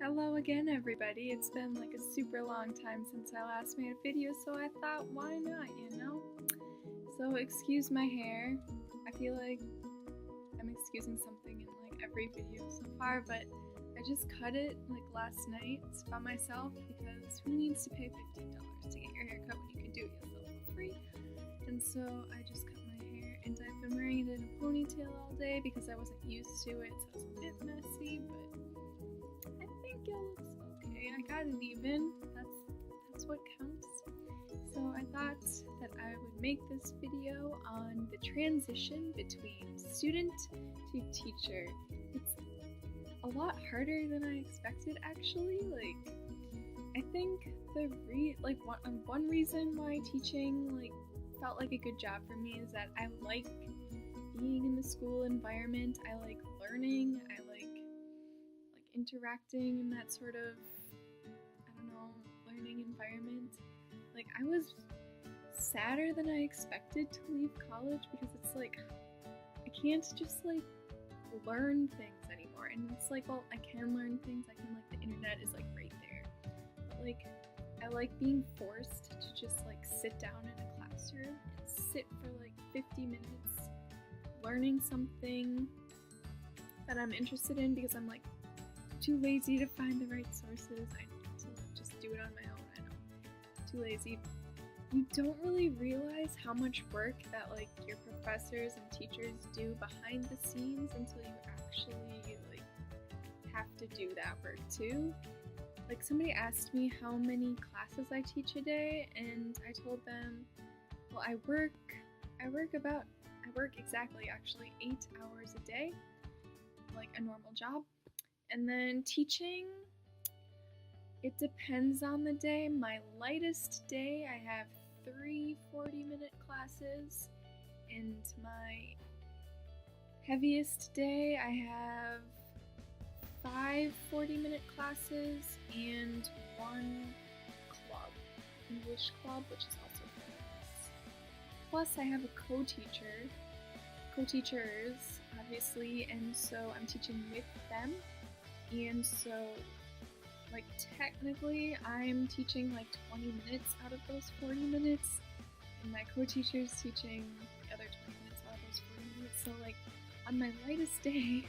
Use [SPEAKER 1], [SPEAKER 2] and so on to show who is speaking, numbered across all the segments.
[SPEAKER 1] Hello again, everybody. It's been like a super long time since I last made a video, so I thought, why not, you know? So, excuse my hair. I feel like I'm excusing something in like every video so far, but I just cut it like last night by myself because who needs to pay $15 to get your hair cut when you can do it yourself for free? And so I just cut my hair, and I've been wearing it in a ponytail all day because I wasn't used to it, so it's a bit messy, but I think it looks okay. I got it even. That's what counts. So I thought that I would make this video on the transition between student to teacher. It's a lot harder than I expected, actually. Like, I think one reason why teaching felt like a good job for me is that I like being in the school environment. I like learning. I like interacting in that sort of, learning environment. Like, I was sadder than I expected to leave college because it's like, I can't just learn things anymore. And it's like, well, I can learn things. I can, the internet is right there. But I like being forced to just sit down in a classroom and sit for 50 minutes learning something that I'm interested in because I'm too lazy to find the right sources. I need to just do it on my own. I know, too lazy. You don't really realize how much work that your professors and teachers do behind the scenes until you actually have to do that work too. Somebody asked me how many classes I teach a day, and I told them, well, I work exactly 8 hours a day, like a normal job. And then teaching, it depends on the day. My lightest day, I have 3 40-minute classes, and my heaviest day, I have 5 40-minute classes and 1 club, English club, which is also 40 minutes. Plus, I have a Coteachers, obviously, and so I'm teaching with them. And so, technically, I'm teaching 20 minutes out of those 40 minutes, and my co-teacher's teaching the other 20 minutes out of those 40 minutes. So, on my lightest day,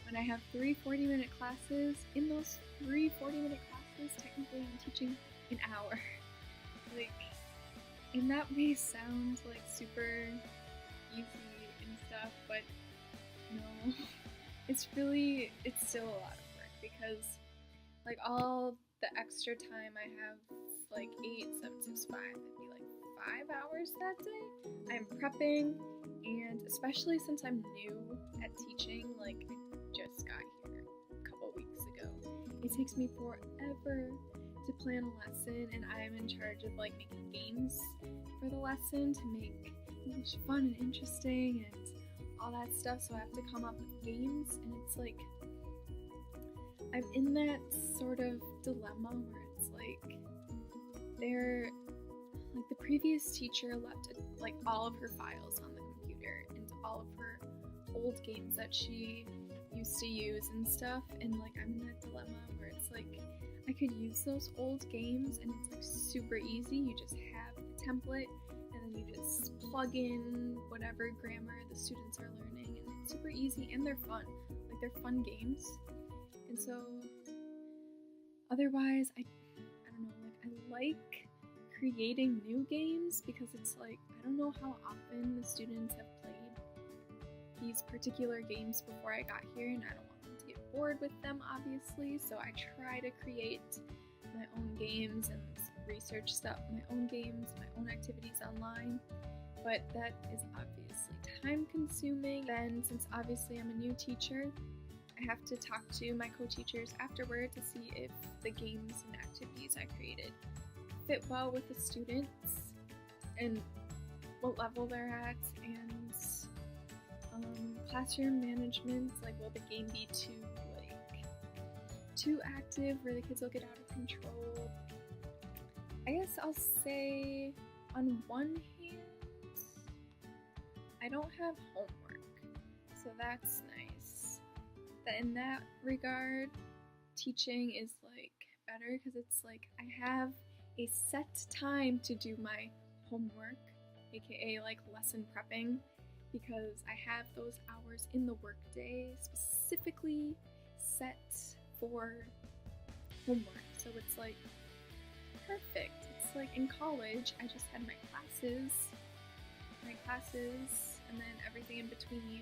[SPEAKER 1] when I have 3 40-minute classes, in those 3 40-minute classes, technically I'm teaching an hour. And that may sound super easy and stuff, but no, it's still a lot of work because all the extra time I have 8, 7, 6, 5, that'd be 5 hours that day. I'm prepping, and especially since I'm new at teaching, I just got here a couple weeks ago, it takes me forever to plan a lesson, and I'm in charge of making games for the lesson to make English fun and interesting and all that stuff. So I have to come up with games, and it's I'm in that sort of dilemma where it's the previous teacher left all of her files on the computer and all of her old games that she used to use and stuff, and I'm in that dilemma where it's I could use those old games and it's super easy. You just have the template and then you just plug in whatever grammar the students are learning, and it's super easy and they're fun. They're fun games. And so otherwise, I don't know, I like creating new games because it's I don't know how often the students have played these particular games before I got here, and I don't want them to get bored with them, obviously, so I try to create my own games and research stuff, my own games, my own activities online, but that is obviously time consuming. Then, since obviously I'm a new teacher, I have to talk to my co-teachers afterward to see if the games and activities I created fit well with the students and what level they're at, and classroom management, will the game be too active where the kids will get out of control? I guess I'll say, on one hand, I don't have homework, so that's nice. That in that regard, teaching is like better because it's like I have a set time to do my homework, aka like lesson prepping, because I have those hours in the workday specifically set for homework. So it's like perfect. It's like in college, I just had my classes, and then everything in between,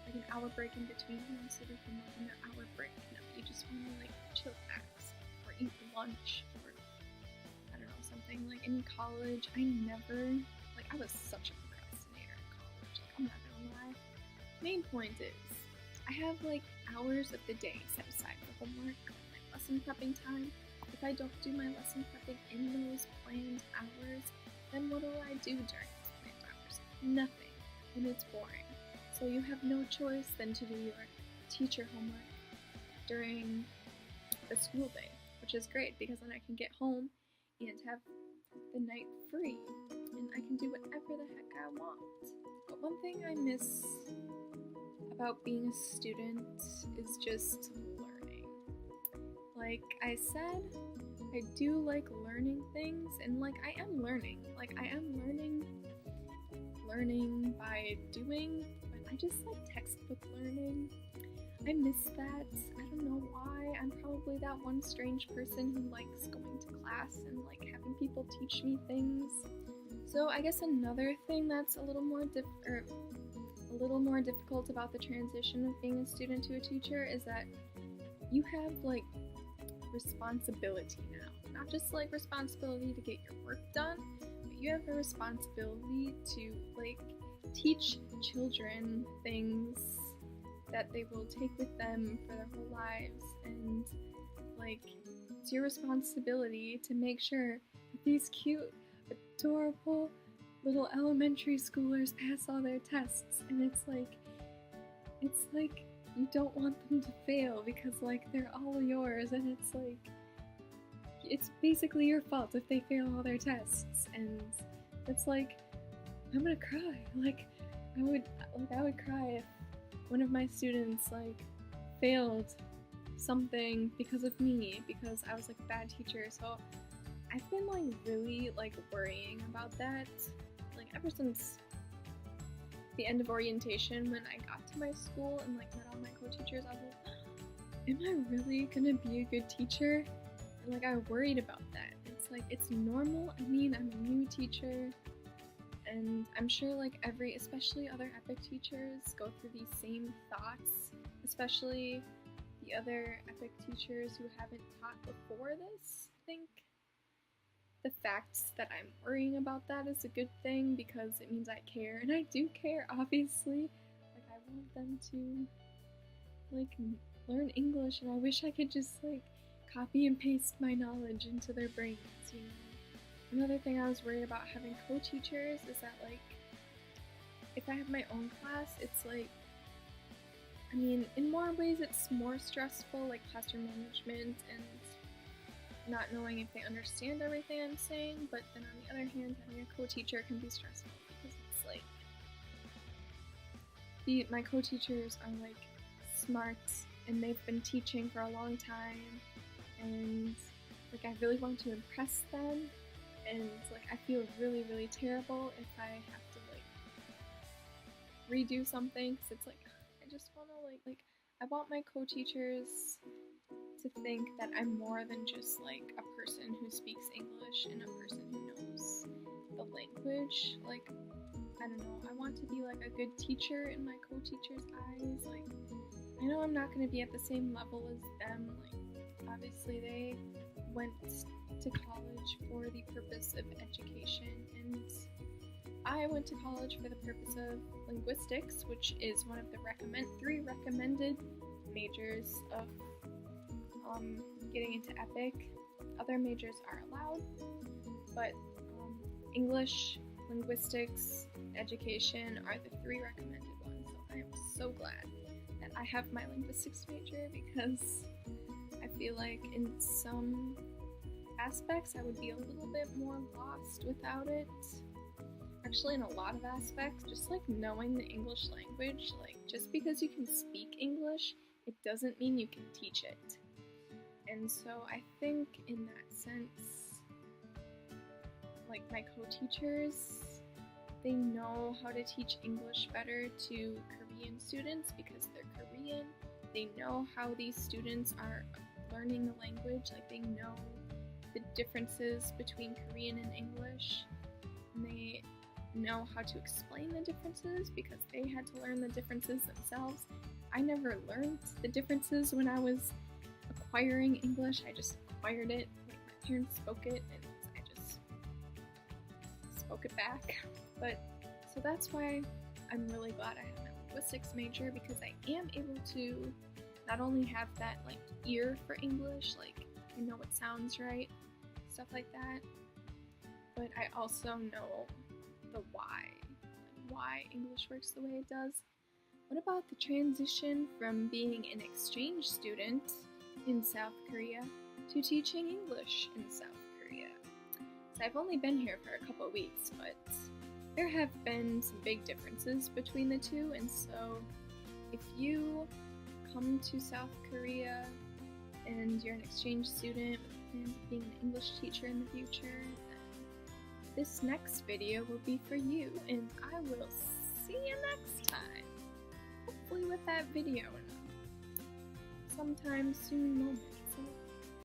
[SPEAKER 1] like an hour break in between, so we can like an hour break. No, you just want to like chillax or eat lunch or I don't know, something. Like in college, I was such a procrastinator in college. Like I'm not gonna lie. Main point is, I have like hours of the day set aside for homework, like lesson prepping time. If I don't do my lesson prepping in those planned hours, then what do I do during those planned hours? Nothing, and it's boring. So you have no choice than to do your teacher homework during the school day, which is great because then I can get home and have the night free, and I can do whatever the heck I want. But one thing I miss about being a student is just learning. Like I said, I do like learning things, and like I am learning. Like I am learning by doing, but I just like textbook learning. I miss that. I don't know why. I'm probably that one strange person who likes going to class and like having people teach me things. So I guess another thing that's a little more difficult about the transition of being a student to a teacher is that you have like responsibility now. Not just like responsibility to get your work done, but you have a responsibility to like teach children things that they will take with them for their whole lives, and like it's your responsibility to make sure that these cute, adorable little elementary schoolers pass all their tests. And it's like you don't want them to fail because like they're all yours, and it's like it's basically your fault if they fail all their tests. And it's like I'm gonna cry. I would cry if one of my students like failed something because of me, because I was like a bad teacher. So I've been like really like worrying about that, like ever since the end of orientation when I got to my school and like met all my co-teachers. I was like, am I really gonna be a good teacher? And like I worried about that. It's like it's normal. I mean, I'm a new teacher, and I'm sure like especially other EPIK teachers go through these same thoughts, especially the other EPIK teachers who haven't taught before this. I think the fact that I'm worrying about that is a good thing because it means I care, and I do care, obviously. Like I want them to like learn English, and I wish I could just like copy and paste my knowledge into their brains, you know. Another thing I was worried about having co-teachers is that like if I have my own class, it's like, I mean, in more ways it's more stressful, like classroom management and not knowing if they understand everything I'm saying, but then on the other hand, having a co-teacher can be stressful because it's like my co-teachers are like smart and they've been teaching for a long time, and like I really want to impress them. And like I feel really, really terrible if I have to like redo something, because it's like I just want to like I want my co-teachers to think that I'm more than just like a person who speaks English and a person who knows the language. Like I don't know, I want to be like a good teacher in my co-teachers' eyes. Like I know I'm not going to be at the same level as them. Like obviously they went to college for the purpose of education, and I went to college for the purpose of linguistics, which is one of the three recommended majors of getting into EPIK. Other majors are allowed, but English, linguistics, education are the three recommended ones. So I am so glad that I have my linguistics major, because I feel like in some aspects I would be a little bit more lost without it. Actually, in a lot of aspects, just like knowing the English language, like just because you can speak English, it doesn't mean you can teach it. And so I think in that sense, like my co-teachers, they know how to teach English better to Korean students because they're Korean. They know how these students are learning the language, like they know the differences between Korean and English. And they know how to explain the differences because they had to learn the differences themselves. I never learned the differences when I was acquiring English. I just acquired it. Like my parents spoke it and I just spoke it back. But so that's why I'm really glad I have my linguistics major, because I am able to not only have that like ear for English, like I know what sounds right, stuff like that, but I also know the why English works the way it does. What about the transition from being an exchange student in South Korea to teaching English in South Korea? So I've only been here for a couple of weeks, but there have been some big differences between the two, and so if you come to South Korea and you're an exchange student with plans of being an English teacher in the future, then this next video will be for you, and I will see you next time. Hopefully with that video sometime soon moment.